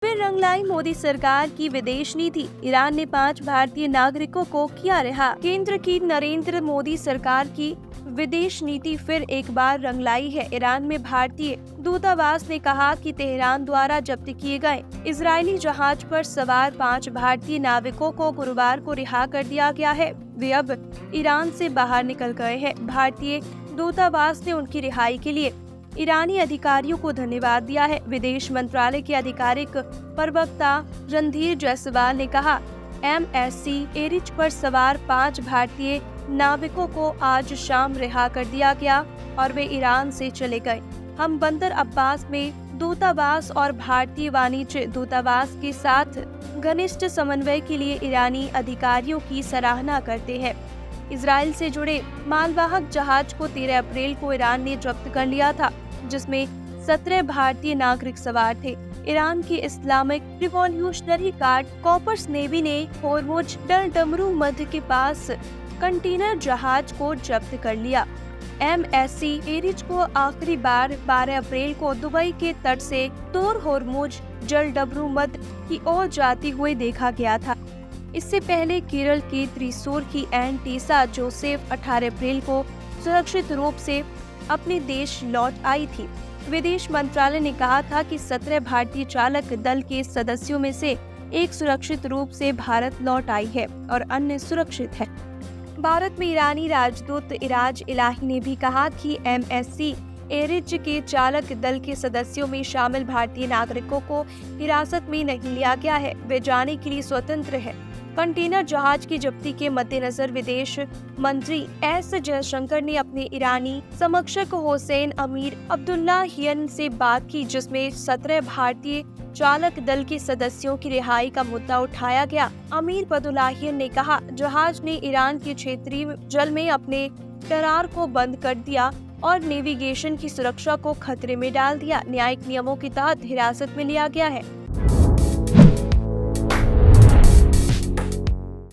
फिर रंग लाई मोदी सरकार की विदेश नीति, ईरान ने 5 भारतीय नागरिकों को किया रिहा। केंद्र की नरेंद्र मोदी सरकार की विदेश नीति फिर एक बार रंग लाई है। ईरान में भारतीय दूतावास ने कहा कि तेहरान द्वारा जब्त किए गए इजरायली जहाज पर सवार 5 भारतीय नाविकों को गुरुवार को रिहा कर दिया गया है। वे अब ईरान से बाहर निकल गए हैं। भारतीय दूतावास ने उनकी रिहाई के लिए ईरानी अधिकारियों को धन्यवाद दिया है। विदेश मंत्रालय के आधिकारिक प्रवक्ता रणधीर जायसवाल ने कहा, MSC एरिच पर सवार 5 भारतीय नाविकों को आज शाम रिहा कर दिया गया और वे ईरान से चले गए। हम बंदर अब्बास में दूतावास और भारतीय वाणिज्य दूतावास के साथ घनिष्ठ समन्वय के लिए ईरानी अधिकारियों की सराहना करते हैं। इजराइल से जुड़े मालवाहक जहाज को 13 अप्रैल को ईरान ने जब्त कर लिया था, जिसमें 17 भारतीय नागरिक सवार थे। ईरान की Islamic revolutionary guard corps navy ने होर्मुज डमरू मध्य के पास कंटेनर जहाज को जब्त कर लिया। MSC एरिच को आखिरी बार 12 अप्रैल को दुबई के तट से तोर होर्मुज जल डमरू मध्य की ओर जाते हुए देखा गया था। इससे पहले केरल के त्रिशूर की एन टीसा जोसेफ 18 अप्रैल को सुरक्षित रूप से अपने देश लौट आई थी। विदेश मंत्रालय ने कहा था कि 17 भारतीय चालक दल के सदस्यों में से एक सुरक्षित रूप से भारत लौट आई है और अन्य सुरक्षित है। भारत में ईरानी राजदूत इराज इलाही ने भी कहा कि MSC एरिच के चालक दल के सदस्यों में शामिल भारतीय नागरिकों को हिरासत में नहीं लिया गया है, वे जाने के लिए स्वतंत्र है। कंटेनर जहाज की जब्ती के मद्देनजर विदेश मंत्री एस जयशंकर ने अपने ईरानी समकक्ष हुसैन अमीर अब्दुल्लाहियन से बात की, जिसमें 17 भारतीय चालक दल के सदस्यों की रिहाई का मुद्दा उठाया गया। अमीर अब्दुल्लाहियन ने कहा, जहाज ने ईरान के क्षेत्रीय जल में अपने करार को बंद कर दिया और नेविगेशन की सुरक्षा को खतरे में डाल दिया। न्यायिक नियमों के तहत हिरासत में लिया गया है।